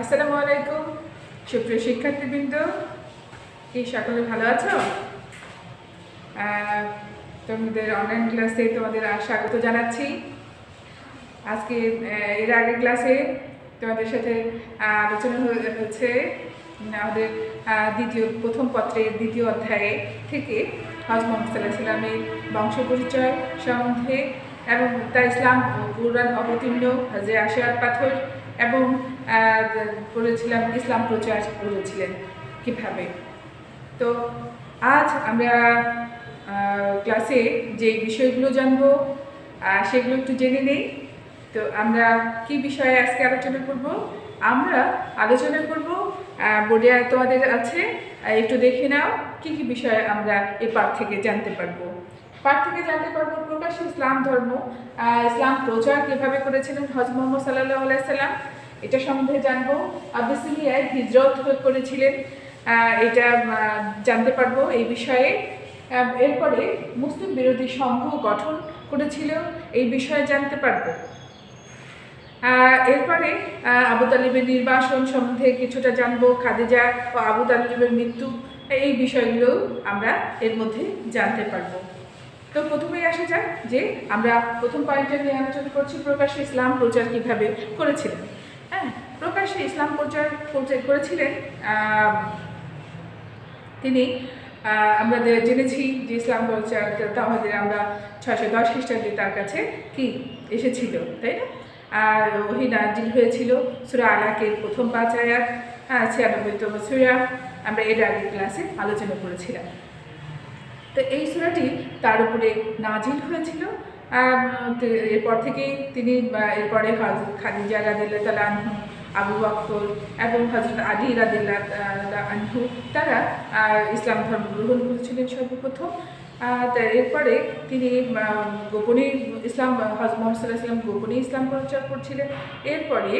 আসসালামু আলাইকুম সুপ্রিয় শিক্ষার্থীবৃন্দ, কি সকলে ভালো আছো? তোমাদের অনলাইন ক্লাসে তোমাদের স্বাগত জানাচ্ছি। আজকে এর আগের ক্লাসে তোমাদের সাথে আলোচনা হচ্ছে আমাদের প্রথম পত্রের দ্বিতীয় অধ্যায়ে থেকে হযরত মুহাম্মদ সাল্লাল্লাহু আলাইহি ওয়াসাল্লামের বংশ পরিচয় সম্বন্ধে এবং তার ইসলাম ও কুরআন অবতীর্ণ যে আশীর্বাদ পাথর এবং বলেছিলাম ইসলাম প্রচার করেছিলেন কীভাবে। তো আজ আমরা ক্লাসে যে বিষয়গুলো জানবো সেগুলো একটু জেনে নেই। তো আমরা কি বিষয়ে আজকে আলোচনা করব? আমরা আলোচনা করব বোর্ডে তোমাদের আছে, একটু দেখে নাও কি কি বিষয়ে আমরা এই পাঠ থেকে জানতে পারবো। পাঠ থেকে জানতে পারবো প্রকাশ্য ইসলাম ধর্ম, ইসলাম প্রচার কীভাবে করেছিলেন হযরত মুহাম্মদ সাল্লাল্লাহু আলাইহি সাল্লাম, এটা সম্বন্ধে জানবো। আবিসিনিয়ায় হিজরত করেছিলেন, এটা জানতে পারবো এই বিষয়ে। এরপরে মুসলিম বিরোধী সংঘ গঠন করেছিল, এই বিষয়ে জানতে পারবো। এরপরে আবু তালিবের নির্বাসন সম্বন্ধে কিছুটা জানবো, খাদিজা ও আবু তালিবের মৃত্যু, এই বিষয়গুলো আমরা এর মধ্যে জানতে পারবো। তো প্রথমেই আসা যাক যে আমরা প্রথম পয়েন্টটা নিয়ে আলোচনা করছি, প্রকাশ্যে ইসলাম প্রচার কীভাবে করেছিলেন। প্রকাশ্যে ইসলাম প্রচার করেছিলেন তিনি। আমরা জেনেছি যে ইসলাম প্রচার তাহলে আমরা 610 খ্রিস্টাব্দে তার কাছে কি এসেছিল, তাই না? ওহী নাজিল হয়েছিল সূরা আলাকের প্রথম 5 আয়াত, 96তম সূরা, আমরা এর আগে ক্লাসে আলোচনা করেছিলাম। তো এই সূরাটি তার উপরে নাজিল হয়েছিল। এরপর থেকে তিনি এরপরে হযরত খাদিজা রাদিয়াল্লাহু তাআলা আনহু, আবু বকর এবং হযরত আলী রাদিয়াল্লাহু আনহু তারা ইসলাম ধর্ম গ্রহণ করেছিলেন সর্বপ্রথম। এরপরে তিনি গোপনে ইসলাম হযরত মুহাম্মদ সাল্লাল্লাহু আলাইহি ওয়াসাল্লাম গোপনে ইসলাম প্রচার করছিলেন। এরপরে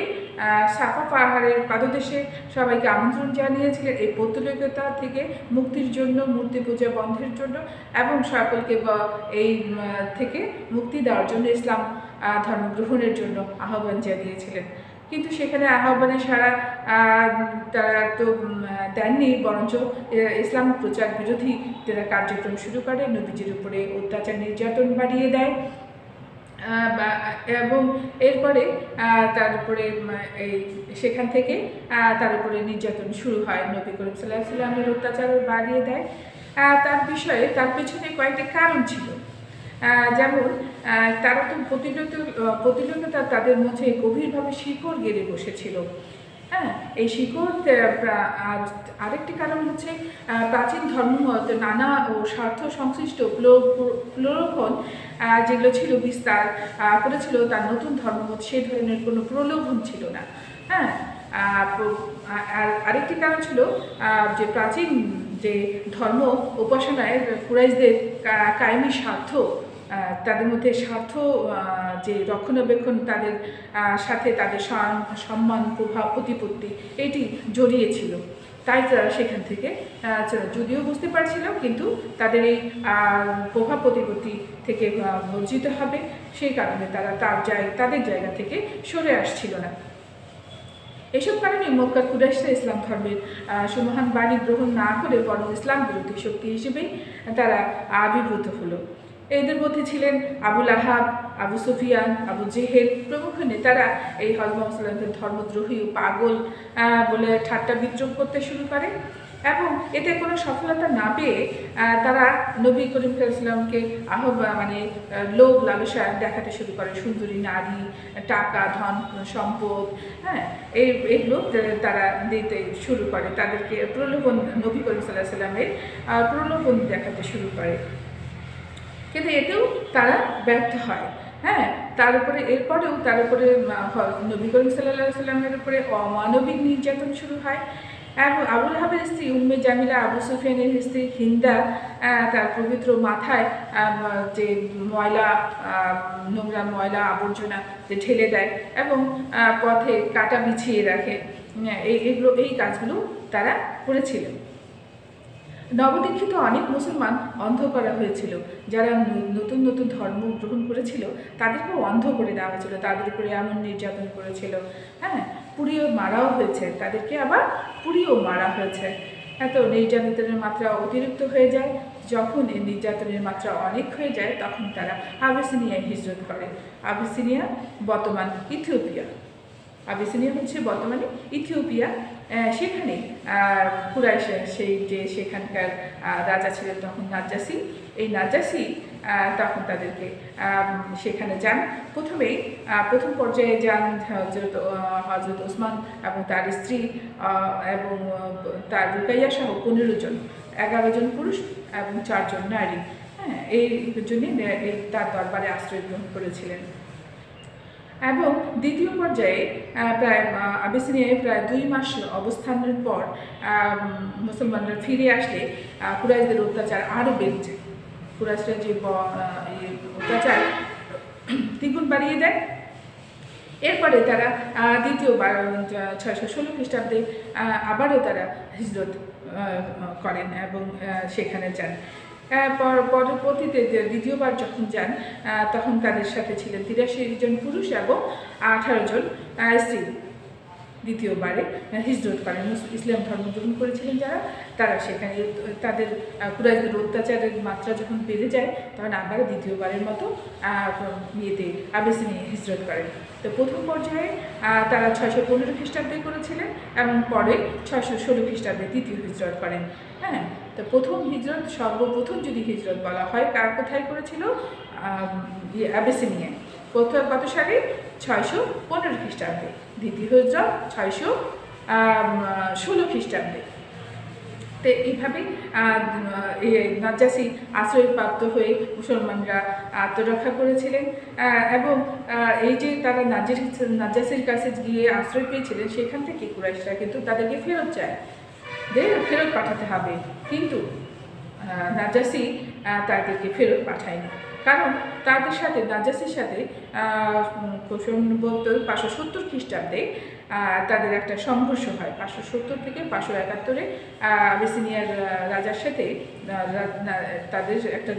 সাফা পাহাড়ের পাদদেশে সবাইকে আমন্ত্রণ জানিয়েছিলেন এই পৌত্তলিকতা থেকে মুক্তির জন্য, মূর্তি পূজা বন্ধের জন্য এবং সকলকে এই থেকে মুক্তি দেওয়ার জন্য ইসলাম ধর্ম গ্রহণের জন্য আহ্বান জানিয়েছিলেন। কিন্তু সেখানে আহ্বানে সারা তারা তো দেননি, বরঞ্চ ইসলাম প্রচার বিরোধী তারা কার্যক্রম শুরু করে, নবীজির উপরে অত্যাচার নির্যাতন বাড়িয়ে দেয় এবং এরপরে তার উপরে এই সেখান থেকে তার উপরে নির্যাতন শুরু হয়, নবী করিম সাল্লাল্লাহু আলাইহি ওয়াসাল্লামের অত্যাচার বাড়িয়ে দেয়। তার বিষয়ে তার পেছনে কয়েকটি কারণ ছিল, যেমন তারা তো প্রতিযোগিতা তাদের মধ্যে গভীরভাবে শিকড় গেড়ে বসেছিল। এই শিকড়। আরেকটি কারণ হচ্ছে প্রাচীন ধর্মমত নানা ও স্বার্থ সংশ্লিষ্ট প্রলোভন যেগুলো ছিল বিস্তার করেছিল তার নতুন ধর্মমত, সেই ধরনের কোনো প্রলোভন ছিল না। আর আরেকটি কারণ ছিল যে প্রাচীন যে ধর্ম উপাসনায় কুরাইশদের কায়েমি স্বার্থ, তাদের মধ্যে স্বার্থ যে রক্ষণাবেক্ষণ, তাদের সাথে তাদের সম্মান, প্রভাব, প্রতিপত্তি এটি জড়িয়েছিল। তাই তারা সেখান থেকে যদিও বুঝতে পারছিল, কিন্তু তাদের এই প্রভাব প্রতিপত্তি থেকে বঞ্চিত হবে, সেই কারণে তারা তাদের জায়গা থেকে সরে আসছিল না। এসব কারণে মক্কার কুরাইশরা ইসলাম ধর্মের সুমহান বাণী গ্রহণ না করে বরং ইসলাম বিরোধী শক্তি হিসেবেই তারা আবির্ভূত হলো। এদের মধ্যে ছিলেন আবু লাহাব, আবু সুফিয়ান, আবু জেহেল প্রমুখ নেতারা এই হযরত মুহাম্মদ সাল্লাল্লাহু আলাইহি ওয়াসাল্লামকে ধর্মদ্রোহী ও পাগল বলে ঠাট্টা বিদ্রূপ করতে শুরু করে এবং এতে কোনো সফলতা না পেয়ে তারা নবী করিম সাল্লাল্লাহু আলাইহি ওয়াসাল্লামকে লোভ লালসা দেখাতে শুরু করে, সুন্দরী নারী, টাকা, ধন সম্পদ, এইগুলো তারা দিতে শুরু করে, তাদেরকে প্রলোভন, নবী করিম সাল্লাল্লাহু আলাইহি ওয়াসাল্লামের প্রলোভন দেখাতে শুরু করে। কিন্তু এতেও তারা ব্যর্থ হয়। এরপরেও তার উপরে নবী করিম সাল্লাল্লাহু আলাইহি ওয়াসাল্লামের উপরে অমানবিক নির্যাতন শুরু হয় এবং আবু লাহাবের স্ত্রী উম্মে জামিলা, আবু সুফিয়ানের স্ত্রী হিন্দা তার পবিত্র মাথায় যে নোংরা ময়লা আবর্জনা যে ঢেলে দেয় এবং পথে কাটা বিছিয়ে রাখে, এই কাজগুলো তারা করেছিলেন। নবদীক্ষিত অনেক মুসলমান অন্ধ করা হয়েছিল, যারা নতুন নতুন ধর্ম গ্রহণ করেছিল তাদেরকেও অন্ধ করে দেওয়া হয়েছিল, তাদের উপরে এমন নির্যাতন করেছিল। পুড়িয়ে মারাও হয়েছে, তাদেরকে আবার পুড়িয়েও মারা হয়েছে। এত নির্যাতনের মাত্রা অতিরিক্ত হয়ে যায়। যখন এই নির্যাতনের মাত্রা অনেক হয়ে যায় তখন তারা আবিসিনিয়ায় হিজরত করে। আবিসিনিয়া বর্তমান ইথিওপিয়া। আবিসিনিয়া হচ্ছে বর্তমানে ইথিওপিয়া। সেখানে কুরাইশ সেই যে সেখানকার রাজা ছিলেন তখন নাজ্জাসি, এই নাজ্জাসি তখন তাদেরকে সেখানে যান। প্রথম পর্যায়ে যান হজরত ওসমান এবং তার স্ত্রী এবং তার রুকাইয়া সহ 15 জন, 11 জন পুরুষ এবং 4 জন নারী। হ্যাঁ, এই জন্যে তার দরবারে আশ্রয় গ্রহণ করেছিলেন। এবং দ্বিতীয় পর্যায়ে প্রায় আবিসিনিয়ায় প্রায় 2 মাস অবস্থানের পর মুসলমানরা ফিরে আসলে কুরাইশদের অত্যাচার আরও বেড়ে যায়। কুরাইশরা যে অত্যাচার দ্বিগুণ বাড়িয়ে দেয়। এরপরে তারা দ্বিতীয়বার 616 খ্রিস্টাব্দে আবারও তারা হিজরত করেন এবং সেখানে যান। পরবর্তীতে দ্বিতীয়বার যখন যান তখন তাদের সাথে ছিলেন 83 জন পুরুষ এবং 18 জন স্ত্রী। দ্বিতীয়বারে হিজরত করেন, ইসলাম ধর্ম গ্রহণ করেছিলেন যারা, তারা সেখানে তাদের কুরাইশদের অত্যাচারের মাত্রা যখন বেড়ে যায় তখন আবার দ্বিতীয়বারের মতো আবিসিনিয়ায় হিজরত করেন। তো প্রথম পর্যায়ে তারা 615 খ্রিস্টাব্দে করেছিলেন এবং পরে 616 খ্রিস্টাব্দে দ্বিতীয় হিজরত করেন। হ্যাঁ, তো প্রথম হিজরত, সর্বপ্রথম যদি হিজরত বলা হয় কোথায় করেছিল? আবিসিনিয়ায়। কত সালে? 615 খ্রিস্টাব্দে। দ্বিতীয় হিজরত 616 খ্রিস্টাব্দে। তো এইভাবেই নাজ্জাসি আশ্রয়প্রাপ্ত হয়ে মুসলমানরা আত্মরক্ষা করেছিলেন। এবং এই যে তারা নাজ্জাসির কাছে গিয়ে আশ্রয় পেয়েছিলেন, সেখান থেকে কুরাইশরা কিন্তু তাদেরকে ফেরত পাঠাতে হবে, কিন্তু নাজ্জাসি তাদেরকে ফেরত পাঠায়নি। কারণ তাদের সাথে, নাজ্জাসির সাথে 570 খ্রিস্টাব্দে তাদের একটা সংঘর্ষ হয়। 570 থেকে 571-এ আবিসিনিয়ার রাজার সাথে তাদের একটা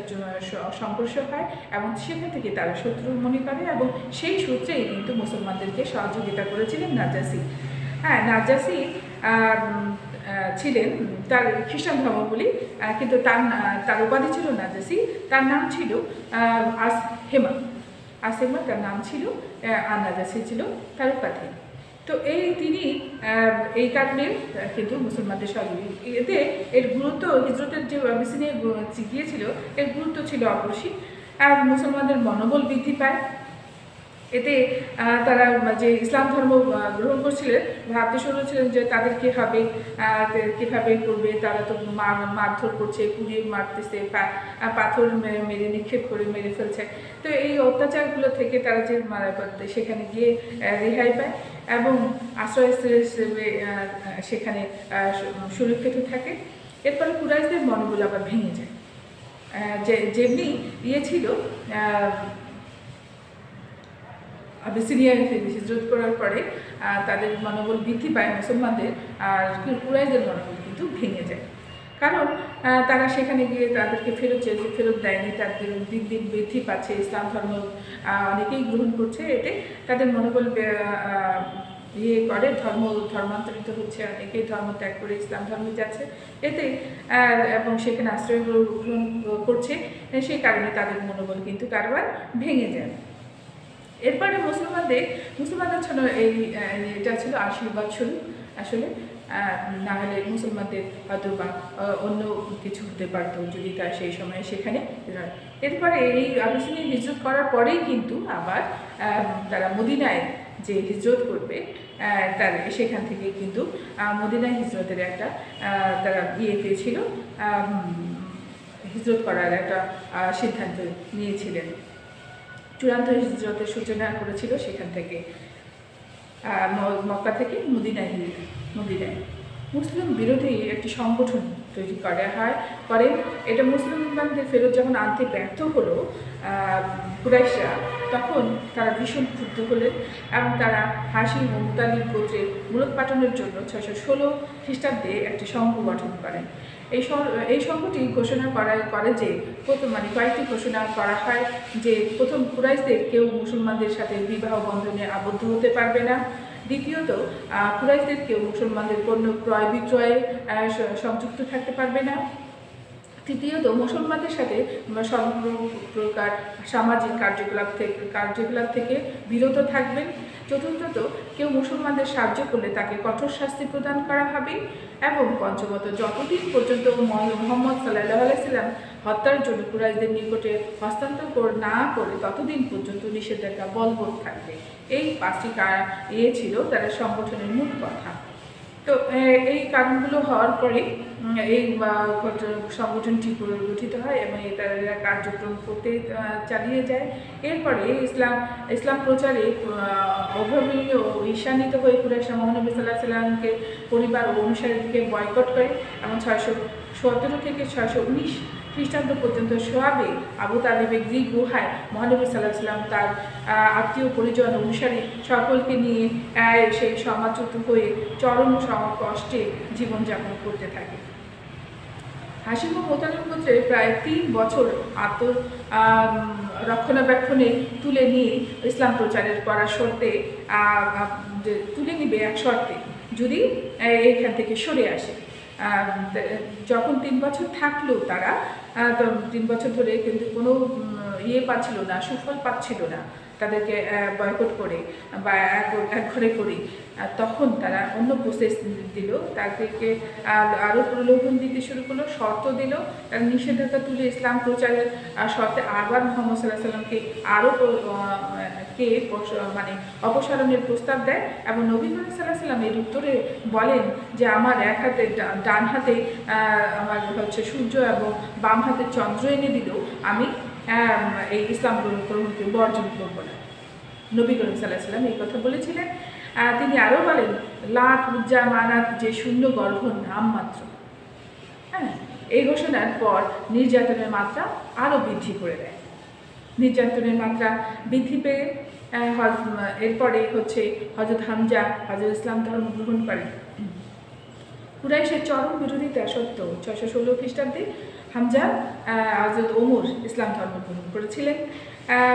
সংঘর্ষ হয় এবং সেখান থেকে তারা শত্রু মনে করে এবং সেই সূত্রেই কিন্তু মুসলমানদেরকে সহযোগিতা করেছিলেন নাজ্জাসি। হ্যাঁ, নাজ্জাসি ছিলেন, তার খ্রিস্টান ধর্মাবলী, কিন্তু তার উপাধি ছিল নাজ্জাসি। তার নাম ছিল আসহেমা তার নাম ছিল, আর নাজ্জাসি ছিল তার উপাধি। তো তিনি এই কারণে কিন্তু মুসলমানদের সহযোগী। এর গুরুত্ব, হিজরতের যে আবিসিনিয়া গিয়েছিল, এর গুরুত্ব ছিল অপরিসীম। আর মুসলমানদের মনোবল বৃদ্ধি পায়। এতে তারা যে ইসলাম ধর্ম গ্রহণ করছিলেন ভাবতে শুরু ছিলেন যে তাদের কীভাবে করবে, তারা তো মারধর করছে, পুড়িয়ে মারতেছে, পাথর মেরে নিক্ষেপ করে মেরে ফেলছে। তো এই অত্যাচারগুলো থেকে তারা যে সেখানে গিয়ে রেহাই পায় এবং আশ্রয়স্থল হিসেবে সেখানে সুরক্ষিত থাকে। এরপরে কুরাইশদের মনোবল আবার ভেঙে যায়। যেমনি ছিল আবিসিনিয়ায় হিজরত করার পরে তাদের মনোবল বৃদ্ধি পায় মুসলমানদের, আর কুরাইশদের মনোবল কিন্তু ভেঙে যায়। কারণ তারা সেখানে গিয়ে তাদেরকে ফেরত দেয়নি। তাদের দিন দিন বৃদ্ধি পাচ্ছে, ইসলাম ধর্ম অনেকেই গ্রহণ করছে। এতে তাদের মনোবল ধর্মান্তরিত হচ্ছে, অনেকেই ধর্ম ত্যাগ করে ইসলাম ধর্মে যাচ্ছে এতে, এবং সেখানে আশ্রয় গ্রহণ করছে। সেই কারণে তাদের মনোবল কিন্তু কারবার ভেঙে যায়। এরপরে মুসলমানদের জন্য এটা ছিল আশীর্বাদ স্বরূপ। আসলে না হলে মুসলমানদের হয়তো বা অন্য কিছু হতে পারতো যদি তার সেই সময়ে সেখানে। এরপরে এই আবিসিনিয়া হিজরত করার পরেই কিন্তু আবার তারা মদিনায় যে হিজরত করবে, সেখান থেকে কিন্তু মদিনায় হিজরতের একটা তারা পেয়েছিল, হিজরত করার একটা সিদ্ধান্ত নিয়েছিলেন। চূড়ান্ত হিজরতের সূচনা করেছিল সেখান থেকে, মক্কা থেকে মদিনায়। মুসলিম বিরোধী একটি সংগঠন তৈরি করে। এটা মুসলমানদের ফেরত যখন আনতে ব্যর্থ হলো কুরাইশরা, তখন তারা ভীষণ ক্ষুব্ধ হলেন এবং তারা হাশিম ও মুতালিব গোত্রের মূলোৎপাটনের জন্য 616 খ্রিস্টাব্দে একটি সংঘ গঠন করেন। এই সংঘটি ঘোষণা করে যে কয়েকটি ঘোষণা করা হয় যে প্রথম কুরাইশদের কেউ মুসলমানদের সাথে বিবাহ বন্ধনে আবদ্ধ হতে পারবে না, দ্বিতীয়ত কুরাইশদের কেউ মুসলমানদের পণ্য ক্রয় বিক্রয়ে সংযুক্ত থাকতে পারবে না। তৃতীয়ত মুসলমানদের সাথে সর্ব প্রকার সামাজিক কার্যকলাপ থেকে বিরত থাকবেন। চতুর্থত কেউ মুসলমানদের সাহায্য করলে তাকে কঠোর শাস্তি প্রদান করা হবে। এবং পঞ্চমত যতদিন পর্যন্ত মুহাম্মদ সাল্লাল্লাহু আলাইহি সাল্লাম হত্যার জন্য কুরাইশদের নিকটে হস্তান্তর না করে ততদিন পর্যন্ত নিষেধাজ্ঞা বলবৎ থাকবে। এই 5টি ছিল তাদের সংগঠনের মূল কথা। তো এই কারণগুলো হওয়ার পরে এই সংগঠনটি পুনর্গঠিত হয় এবং তারা কার্যক্রম করতে চালিয়ে যায়। এরপরে ইসলাম প্রচারে অভাবনীয় ও ঈর্ষান্বিত হয়ে কুরাইশরা মহানবী সাল্লাল্লাহু আলাইহি সাল্লামকে পরিবার ও অনুসারীদেরকে বয়কট করে এবং 617 থেকে 619 খ্রিস্টাব্দ পর্যন্ত সোয়াবে আবু তালিবের গ্রিক গুহায় মহানবী সাল্লাল্লাহু আলাইহি সাল্লাম তার আত্মীয় পরিজন অনুসারী সকলকে নিয়ে সেই সমাচ্যুত হয়ে চরম কষ্টে জীবনযাপন করতে থাকে। হাশিম ও মুতালিব গোত্রে প্রায় 3 বছর রক্ষণাবেক্ষণে তুলে নিয়ে ইসলাম প্রচারের করার শর্তে তুলে নিবে এক শর্তে, যদি এখান থেকে সরে আসে। যখন 3 বছর থাকলো তারা 3 বছর ধরে কিন্তু কোনো পাচ্ছিল না, সুফল পাচ্ছিল না তাদেরকে বয়কট করে বা এক ঘরে করে, তখন তারা অন্য প্রসেস দিল, তাদেরকে আরও প্রলোভন দিতে শুরু করলো, শর্ত দিল, তারা নিষেধাজ্ঞা তুলে ইসলাম প্রচারের শর্তে আবার মুহাম্মদ সাল্লাল্লাহু আলাইহি সাল্লামকে আরও মানে অপসারণের প্রস্তাব দেয়। এবং নবী করিম সাল্লাল্লাহু আলাইহি সাল্লাম এর উত্তরে বলেন যে আমার এক হাতে ডান হাতে আমার সূর্য এবং বাম হাতে চন্দ্র এনে দিল, আমি এই ইসলাম গ্রহণকে বর্জন করব না। নবী করিম সাল্লাল্লাহু আলাইহি সাল্লাম এই কথা বলেছিলেন। তিনি আরও বলেন লাত উজ্জা মানাত যে শূন্য গর্ভ নাম মাত্র। হ্যাঁ, এই ঘোষণার পর নির্যাতনের মাত্রা আরও বৃদ্ধি করে দেয়। নির্যাতনের মাত্রা বৃদ্ধি পেয়ে এরপরে হযরত হামজা ইসলাম ধর্ম গ্রহণ করেন। কুরাইশের চরম বিরোধিতা সত্ত্বেও 616 খ্রিস্টাব্দে হামজা হযরত ওমর ইসলাম ধর্ম গ্রহণ করেছিলেন।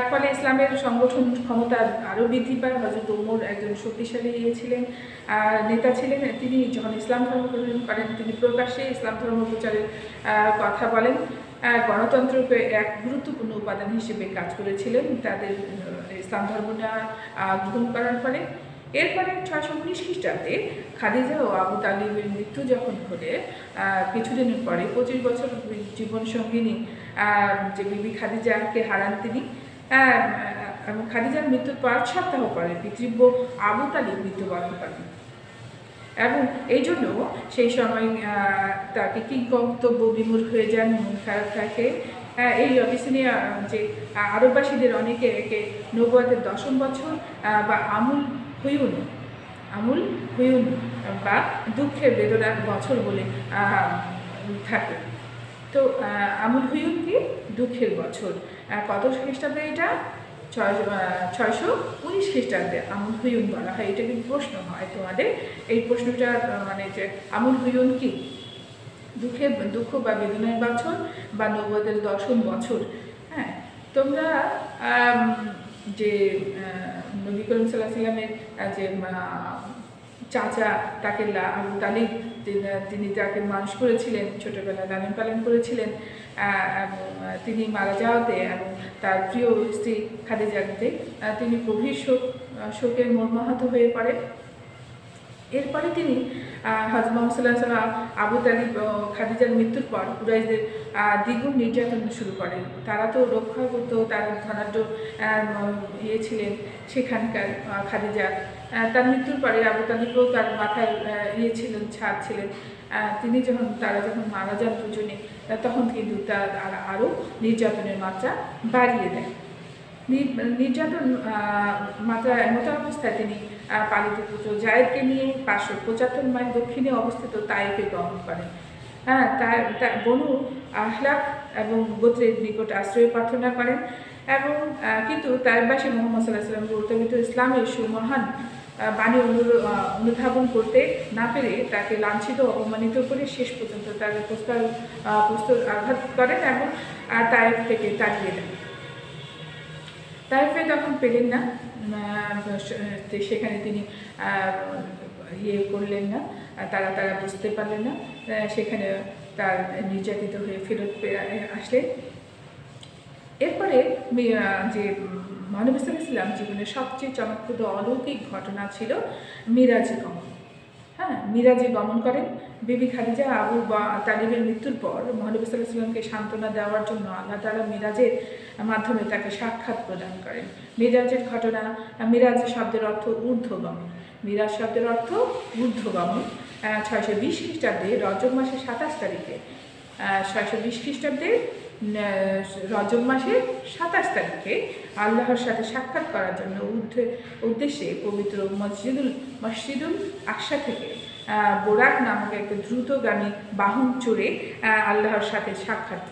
ফলে ইসলামের সংগঠন ক্ষমতা আরও বৃদ্ধি পায়। হযরত ওমর একজন শক্তিশালী নেতা ছিলেন। তিনি যখন ইসলাম ধর্ম গ্রহণ করেন তিনি প্রকাশ্যে ইসলাম ধর্ম প্রচারের কথা বলেন। গণতন্ত্রকে এক গুরুত্বপূর্ণ উপাদান হিসেবে কাজ করেছিলেন তাদের ইসলাম ধর্ম গ্রহণ করার ফলে। এরপরে 619 খ্রিস্টাব্দে খাদিজা ও আবু তালিবের মৃত্যু যখন ঘটে, কিছুদিনের পরে 25 বছর জীবনসঙ্গিনী যে বিবি খাদিজাকে হারান তিনি। এবং খাদিজার মৃত্যুর 5 সপ্তাহ পরে পিতৃব্য আবু তালিব মৃত্যুবরণ করেন। এবং এই জন্য সেই সময় তাকে কি কর্তব্য বিমূঢ় হয়ে যান, মন খারাপ থাকে। এই অবিস্মরণীয় যে আরববাসীদের অনেকে একে নবুয়তের 10ম বছর বা আমুল হুয়ুন বা দুঃখের বেদনার বছর বলে থাকে। তো আমুল হুয়ুন কি দুঃখের বছর, কত খ্রিস্টাব্দে এটা? 619 খ্রিস্টাব্দে আমুল হুয়ুন বলা হয়। এটা কিন্তু প্রশ্ন হয় তোমাদের, এই প্রশ্নটা মানে যে আমুল হুয়ুন কি দুঃখ বা বেদনার বছর বা নবুয়তের 10ম বছর। হ্যাঁ, তোমরা যে নবী করিম সাল্লাল্লাহু আলাইহি সাল্লামের যে চাচা তাকে আবু তালিব তিনি যাকে মানুষ করেছিলেন, ছোটোবেলায় লালন পালন করেছিলেন, এবং তিনি মারা যাওয়াতে এবং তার প্রিয় স্ত্রী খাদিজাতে তিনি গভীর শোকে মর্মাহত হয়ে পড়েন। এরপরে তিনি হযরত মুহাম্মদ সাল্লাল্লাহু আলাইহি ওয়াসাল্লাম আবু তালিব খাদিজার মৃত্যুর পর কুরাইশদের দ্বিগুণ নির্যাতন শুরু করেন। তারা তো রক্ষা করতো, তারা ধনাঢ্য ছিলেন সেখানকার খাদিজা। তার মৃত্যুর পরে আবু তালিবও তার মাথায় ছিলেন, ছাদ ছিলেন। তারা যখন মারা যান দুজনে, তখন কিন্তু তার আরও নির্যাতনের মাত্রা বাড়িয়ে দেয়। নির্যাতন মাত্রা এমত অবস্থায় তিনি পালিত পুত্র জায়েদকে নিয়ে 575 মাইল দক্ষিণে অবস্থিত তায়েফে গমন করেন। বনু আহলাফ এবং গোত্রের নিকট আশ্রয় প্রার্থনা করেন এবং কিন্তু তায়েফবাসী মুহাম্মদ সাল্লাল্লাহু আলাইহি ওয়াসাল্লাম প্রত্যাগত ইসলামের সুমহান বাণী অনুধাবন করতে না পেরে তাকে লাঞ্ছিত অপমানিত করে শেষ পর্যন্ত তার প্রস্তর আঘাত করেন এবং তায়েফ থেকে তাড়িয়ে দেন। তায়েফে তখন পেলেন না, সেখানে তিনি ইয়ে করলেন না, তারা বুঝতে পারলেন না, সেখানে তার নির্যাতিত হয়ে ফেরত আসলেন। এরপরে যে মহানবী সাল্লাল্লাহু আলাইহি ওয়াসাল্লাম জীবনের সবচেয়ে চমকপ্রদ অলৌকিক ঘটনা ছিল মিরাজে গমন। হ্যাঁ, মিরাজে গমন করেন। বিবি খাদিজা আবু তালিবের মৃত্যুর পর মহানবী সাল্লাল্লাহু আলাইহি ওয়াসাল্লামকে সান্ত্বনা দেওয়ার জন্য আল্লাহ তাআলা মিরাজের মাধ্যমে তাকে সাক্ষাৎ প্রদান করেন। মিরাজের ঘটনা, মিরাজ শব্দের অর্থ ঊর্ধ্বগমন। মিরাজ শব্দের অর্থ ঊর্ধ্বগমন। 620 খ্রিস্টাব্দে রজব মাসের 27 তারিখে 620 খ্রিস্টাব্দে রজব মাসের 27 তারিখে আল্লাহর সাথে সাক্ষাৎ করার জন্য উদ্দেশ্যে পবিত্র মসজিদুল আকসা থেকে বোরাক নামক একটা দ্রুতগামী বাহন চড়ে আল্লাহর সাথে সাক্ষাৎ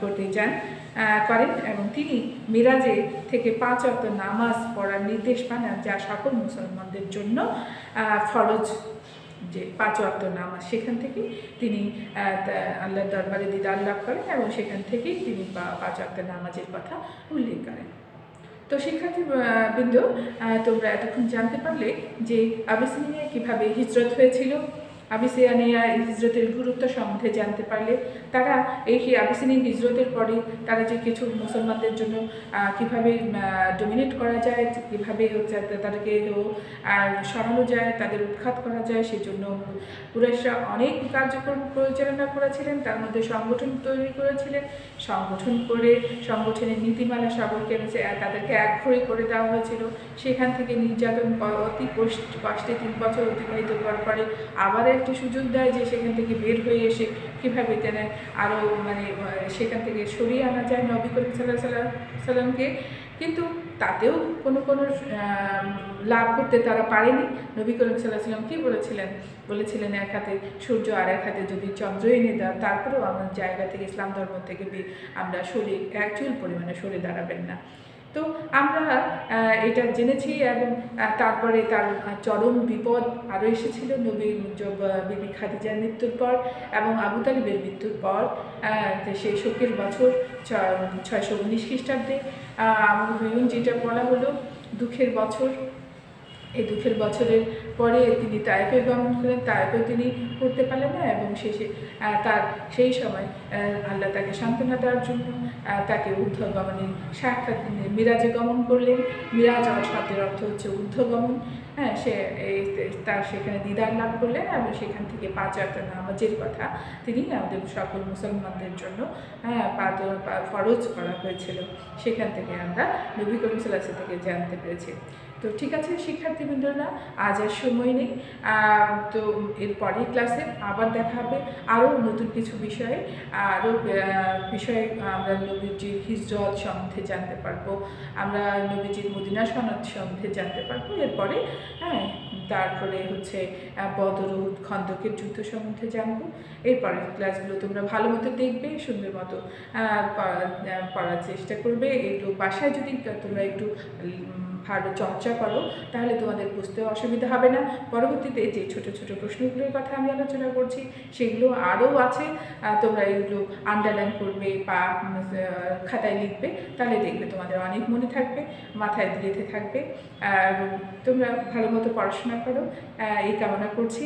করতে করেন এবং তিনি মিরাজে থেকে 5 ওয়াক্ত নামাজ পড়ার নির্দেশ পান, যা সকল মুসলমানদের জন্য ফরজ। যে 5 ওয়াক্ত নামাজ, সেখান থেকে তিনি আল্লাহর দরবারে দিদার লাভ করেন এবং সেখান থেকেই তিনি 5 ওয়াক্ত নামাজের কথা উল্লেখ করেন। তো শিক্ষার্থীবৃন্দ, তোমরা এতক্ষণ জানতে পারলে যে আবিসিনিয়ায় কীভাবে হিজরত হয়েছিল, আবিসিনিয়া হিজরতের গুরুত্ব সম্বন্ধে জানতে পারলে। তারা এই আবিসিনিয়া হিজরতের পরে তারা যে কিছু মুসলমানদের জন্য কীভাবে ডমিনেট করা যায়, কীভাবে তাদেরকে সরানো যায়, তাদের উৎখাত করা যায়, সেজন্য কুরাইশরা অনেক কার্যক্রম পরিচালনা করেছিলেন। তার মধ্যে সংগঠন তৈরি করেছিলেন, সংগঠন করে সংগঠনের নীতিমালা সকলকে তাদেরকে একঘরে করে দেওয়া হয়েছিল। সেখান থেকে নির্যাতন অতি কষ্টে 3 বছর অতিবাহিত করার পরে আবার একটি সুযোগ দেয় যে সেখান থেকে বের হয়ে এসে কীভাবে তারা আরও সেখান থেকে সরিয়ে আনা যায় নবী করিম সাল্লাল্লাহু আলাইহি সাল্লামকে। কিন্তু তাতেও কোনো লাভ করতে তারা পারেনি। নবী করিম সাল্লাল্লাহু আলাইহি সাল্লাম কী বলেছিলেন এক হাতে সূর্য আর এক হাতে যদি চন্দ্র এনে দেয়, তারপরেও আমার জায়গা থেকে, ইসলাম ধর্ম থেকে আমরা এক চুল পরিমাণে সরে দাঁড়াবেন না। তো আমরা এটা জেনেছি এবং তারপরে তার চরম বিপদ আরও এসেছিল বিবি খাদিজার মৃত্যুর পর এবং আবু তালিবের মৃত্যুর পর। সেই শোকের বছর 619 খ্রিস্টাব্দে আমল হুয়ুন, যেটা বলা হলো দুঃখের বছর। এই দুঃখের বছরের পরে তিনি তায়েফে গমন করেন। তায়েফেও তিনি করতে পারলেন না এবং শেষে সেই সময় আল্লাহ তাকে সান্ত্বনা দেওয়ার জন্য তাকে ঊর্ধ্বগমনের সাক্ষাৎ মিরাজে গমন করলেন। মিরাজ শব্দের অর্থ হচ্ছে ঊর্ধ্বগমন। হ্যাঁ, তার সেখানে দিদার লাভ করলেন এবং সেখান থেকে 5 ওয়াক্ত নামাজের কথা তিনি আমাদের সকল মুসলমানদের জন্য ফরজ করা হয়েছিল। সেখান থেকে আমরা নবী করিম সাল্লাল্লাহু আলাইহি ওয়াসাল্লাম থেকে জানতে পেরেছি। তো ঠিক আছে শিক্ষার্থীবৃন্দরা, আজ আর সময় নেই। তো এর পরের ক্লাসে আবার দেখা হবে আরও নতুন কিছু বিষয়ে। আমরা নবীজির হিজরত সম্বন্ধে জানতে পারবো, আমরা নবীজির মদিনা সনদ সম্বন্ধে জানতে পারবো। এরপরে তারপরে হচ্ছে বদর, উহুদ, খন্দকের যুদ্ধ সম্বন্ধে জানবো। এরপরের ক্লাসগুলো তোমরা ভালো মতো দেখবে, সুন্দর মতো পড়ার চেষ্টা করবে। এগুলো বাসায় যদি তোমরা একটু ভালো চর্চা করো তাহলে তোমাদের বুঝতেও অসুবিধা হবে না। পরবর্তীতে যে ছোট ছোট প্রশ্নগুলোর কথা আমি আলোচনা করছি সেগুলো আরও আছে, তোমরা এগুলো আন্ডারলাইন করবে বা খাতায় লিখবে, তাহলে দেখবে তোমাদের অনেক মনে থাকবে, মাথায় গেঁথে থাকবে। তোমরা ভালো মতো পড়াশোনা করো, এই কামনা করছি।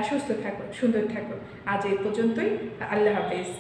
সুস্থ থাকো, সুন্দর থাকো। আজ এই পর্যন্তই। আল্লাহ হাফেজ।